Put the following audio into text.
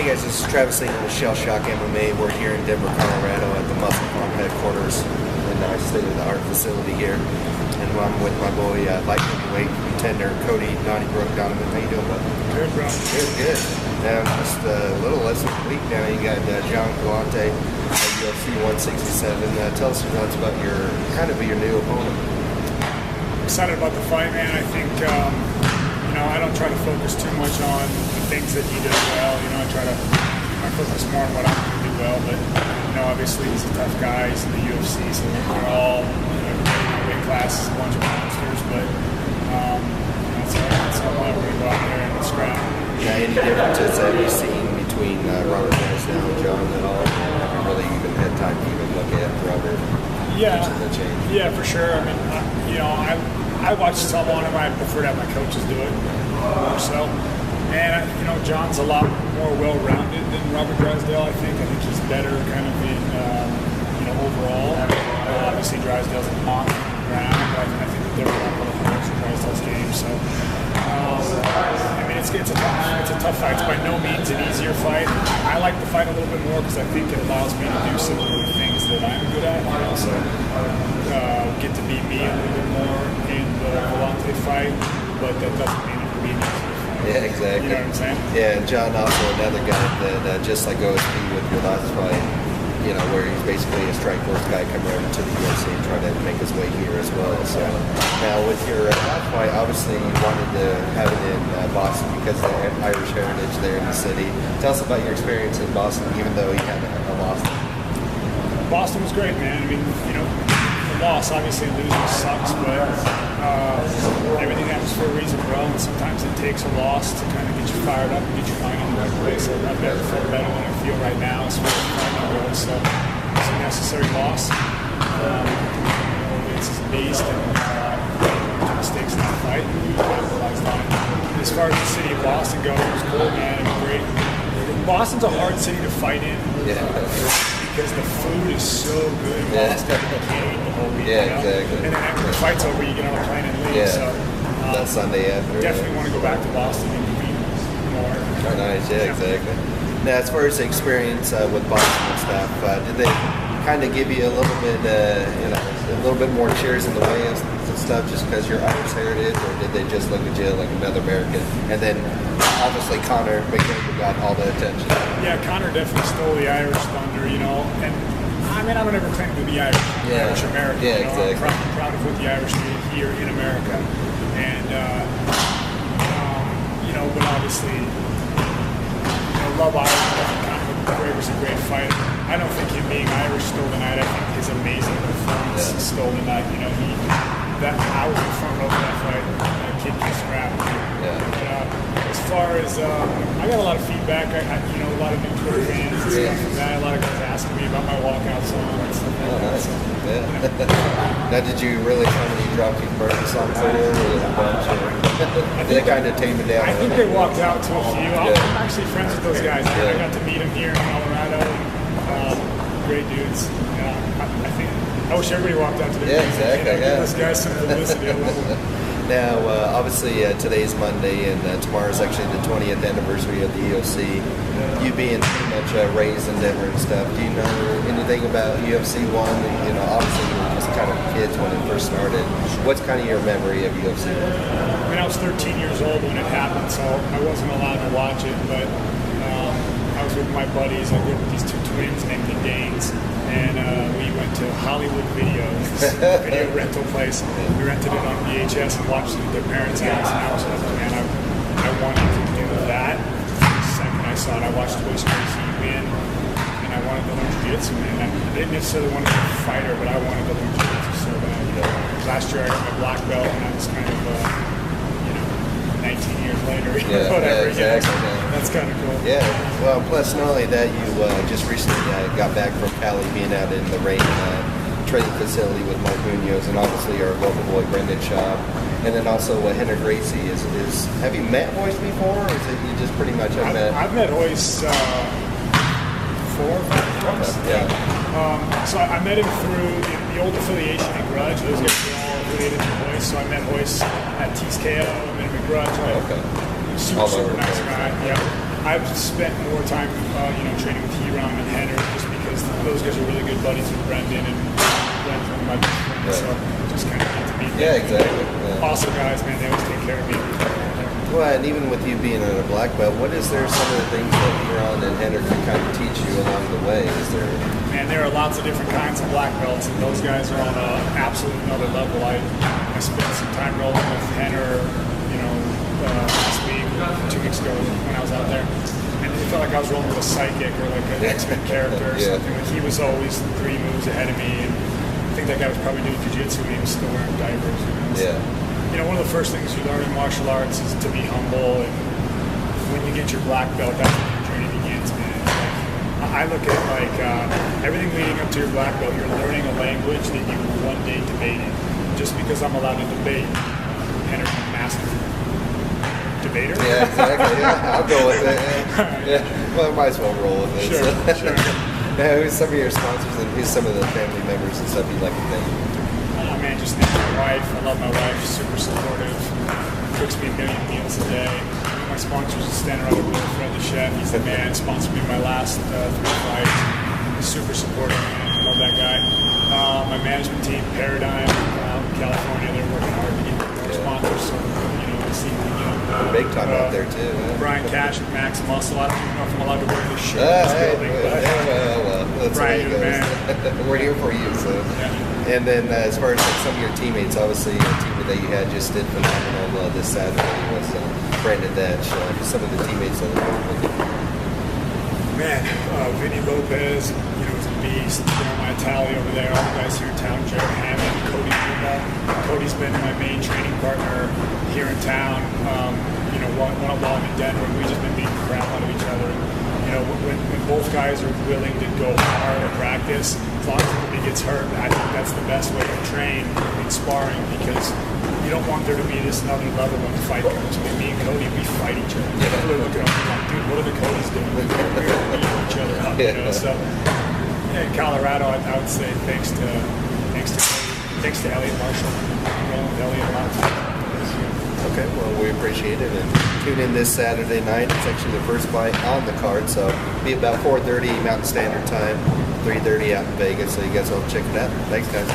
Hey guys, this is Travis Lee with Shell Shock MMA. We're here in Denver, Colorado at the Muscle Farm headquarters in our state-of-the-art facility here. And I'm with my boy, light heavyweight contender, Cody, Donovan. How you doing, bud? Good, bro. Good. Now, just a little less than a week now, you got John Galante at UFC 167. Tell us your thoughts about your new opponent. Excited about the fight, man. I think, I don't try to focus too much on the things that he does well. I focus more on what I'm going to do well. But, obviously he's a tough guy. He's in the UFC, so they're all, weight classes, a bunch of monsters. But, that's how I'm going to go out there and scrap. Yeah, any differences have you seen between Robert Drysdale and John at all? Have you really even had time to even look at Robert? Yeah, for sure. I mean, I watch some on him. I prefer to have my coaches do it more so. And John's a lot more well-rounded than Robert Drysdale. I think he's better kind of in overall. Obviously Drysdale's a monster on the ground, but I think that they're one of the parts of Drysdale's game. So it's a tough fight. It's by no means an easier fight. I like the fight a little bit more because I think it allows me to do some of the things that I'm good at. I also get to be me a little bit more in the Galante fight, but that doesn't mean it will be an easier fight. Yeah, exactly. You know what I'm saying? Yeah, and John also another guy that just like OSP with your last fight, where he's basically a Strikeforce guy coming over to the UFC and trying to make his way here as well. So now with your last fight, obviously you wanted to have it in Boston because of the Irish heritage there in the city. Tell us about your experience in Boston, even though you had a loss. Boston was great, man. I mean, the loss, obviously losing sucks, but everything happens for a reason, bro. And sometimes it takes a loss to kind of get you fired up and get you flying in the right place. I've never felt better than I feel right now. So it's a necessary loss. It's a beast, and mistakes in the fight. As far as the city of Boston goes, it was cool, man. It was great. Boston's a hard city to fight in. Yeah. Because the food is so good in Boston, you can't eat the whole week. Yeah, exactly. And then after the fight's over, you get on a plane and leave. Yeah. So that Sunday after. Definitely want to go back to Boston and eat more. Oh, nice, yeah, exactly. Now, as far as the experience with Boston and stuff, did they kind of give you a little bit, a little bit more cheers in the way and stuff just because you're Irish heritage, or did they just look at you like another American? And then, obviously, Conor McGregor got all the attention. Yeah, Conor definitely stole the Irish thunder, and I mean, I would never claim to be Irish American. Yeah, exactly. I'm proud of what the Irish did here in America, and but obviously, love Ireland. Conor McGregor's a great fighter. I don't think him being Irish stole the night. I think his amazing performance stole the night. I was in front row for that fight. Kid can scrap. As far as I got a lot of feedback. A lot of new Twitter fans and stuff from that. A lot of guys asking me about my walkout song and stuff like that. So, Now, did you really tell me you dropped your first song for it, or was it a bunch? They kind of tamed it down. I think they walked out to a few. I'm actually friends with those guys. I got to meet them here in Colorado. Great dudes. I wish everybody walked out to their music. Exactly. Give those guys some publicity a little. Now, obviously, today's Monday, and tomorrow's actually the 20th anniversary of the UFC. You being pretty much raised in Denver and stuff, do you know anything about UFC 1? Obviously, you were just kind of kids when it first started. What's kind of your memory of UFC 1? I mean, I was 13 years old when it happened, so I wasn't allowed to watch it, but I was with my buddies. I grew up with these two twins named the Danes, and we went to Hollywood Video, this video rental place. We rented it on VHS and watched it at their parents' house, and I was like, man, I wanted to do that. The second I saw it, I watched Royce Gracie win, and I wanted to learn jiu-jitsu, man. I didn't necessarily want to be a fighter, but I wanted to learn jiu-jitsu so bad. Last year I got my black belt, and I was kind of 19 years later, whatever. Exactly. That's kind of cool. Yeah. Well, plus not only that, you just recently got back from Cali, being out in the rain training facility with Mike Munoz, and obviously our local boy Brendan Schaub, and then also Henry Gracie. Have you met Royce before, or is it you just pretty much have met? I've met Royce 4 or 5 times. So I met him through the old affiliation in Grudge. Those guys were all related to Royce. So I met Royce at TSKO, I met him at Grudge. Super nice guy. Yeah. I've spent more time, training with Hiram and Henner just because those guys are really good buddies with Brendan, and Brendan's one of my best friends, so just kind of get to meet them. Yeah, exactly. Yeah. Awesome guys, man. They always take care of me. Well, and even with you being a black belt, what is there some of the things that Hiram and Henner can kind of teach you along the way? Is there? Man, there are lots of different kinds of black belts, and those guys are on an absolute another level. I spent some time rolling with Henner, last week, 2 weeks ago when I was out there, and it felt like I was rolling with a psychic or like an X-Men character or something. Like he was always 3 moves ahead of me, and I think that guy was probably doing jiu-jitsu when he was still wearing diapers. So, one of the first things you learn in martial arts is to be humble, and when you get your black belt, that's when your journey begins, man. I look at everything leading up to your black belt, you're learning a language that you will one day debate in. Just because I'm allowed to debate, Henner's a master debater. Yeah, exactly. Yeah, I'll go with it. Yeah. Well, I might as well roll with it. Sure. Now, who's some of your sponsors and who's some of the family members and stuff you'd like to thank? Oh man, just thank my wife. I love my wife. She's super supportive. Cooks me a million meals a day. My sponsors are standing right over there. Fred the chef. He's the man. Sponsored me in my last 3 fights. He's super supportive, man. I love that guy. My management team, Paradigm, California, they're working hard to get more sponsors. So, big time out there too. Brian Cash and Max Muscle. I don't even know if I'm allowed to wear this shirt in this building, but well, that's Brian, the way it goes. We're here for you. So, and then as far as some of your teammates, obviously your team that you had just did phenomenal this Saturday was Brandon Detch. Some of the teammates that were with you. Man, Vinny Lopez, was a beast. My Italy over there, all the guys here in town, Jared Hammond, Cody. Cody's been my main training partner here in town. While I'm in Denver, we've just been beating the crap out of each other. When both guys are willing to go hard at practice, as long as nobody gets hurt, I think that's the best way to train in sparring, because you don't want there to be this another level when the fight comes. Me and Cody, we fight each other. People are looking at me like, dude, what are the Codys doing? We're beating each other up, So in Colorado, I would say thanks to Elliot Marshall. I'm rolling with Elliot a lot. Okay, well, we appreciate it, and tune in this Saturday night. It's actually the first fight on the card, so it'll be about 4:30 Mountain Standard Time, 3:30 out in Vegas, so you guys will check it out. Thanks, guys.